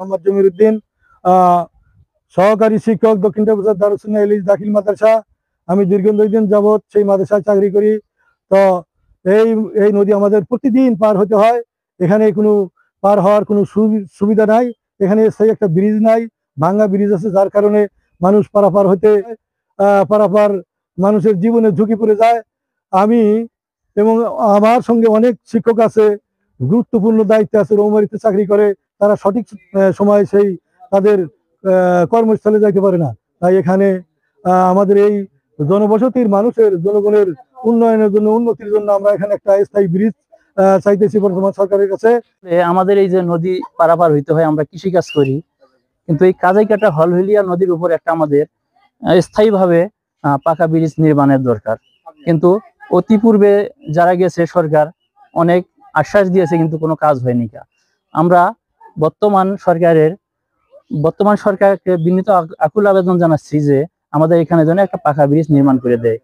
মোহাম্মদ জমির উদ্দিন, সহকারী শিক্ষক, দক্ষিণ টেপুরা দারুস সুন্নাহ ইলিশ দাখিল মাদ্রাসা। আমি দীর্ঘ 2 দিন যাবৎ সেই মাদ্রাসায় চাকরি করি। তো এই এই নদী আমাদের প্রতিদিন পার হতে হয়। এখানে কোনো পার হওয়ার কোনো সুবিধা নাই। এখানে সেই একটা ব্রিজ নাই, ভাঙ্গা ব্রিজ আছে, যার কারণে মানুষ পারাপার হতে পারাপার মানুষের জীবনে ঝুঁকি পড়ে যায়। আমি এবং আমার সঙ্গে অনেক শিক্ষক আছে, গুরুত্বপূর্ণ দায়িত্বে আছে, রৌমারিতে চাকরি করে, তারা সঠিক সময় সেই তাদের কর্মস্থলে যাইতে পারে না। তাই এখানে আমাদের এই জনবসতির মানুষের জনগণের উন্নয়নের জন্য, উন্নতির জন্য আমরা এখানে একটা স্থায়ী ব্রিজ চাইতেছি বর্তমান সরকারের কাছে। আমাদের এই যে নদী পারাপার হইতে হয়, আমরা কৃষিকাজ করি, কিন্তু এই কাজাইকাটা হলহুলিয়া নদীর উপর একটা আমাদের স্থায়ীভাবে পাকা ব্রিজ নির্মাণের দরকার। কিন্তু অতি পূর্বে যারা গেছে সরকার অনেক আশ্বাস দিয়েছে, কিন্তু কোনো কাজ হয়নি। আমরা বর্তমান সরকারকে বিনীত আকুল আবেদন জানাচ্ছি যে আমাদের এখানে যেন একটা পাকা ব্রিজ নির্মাণ করে দেয়।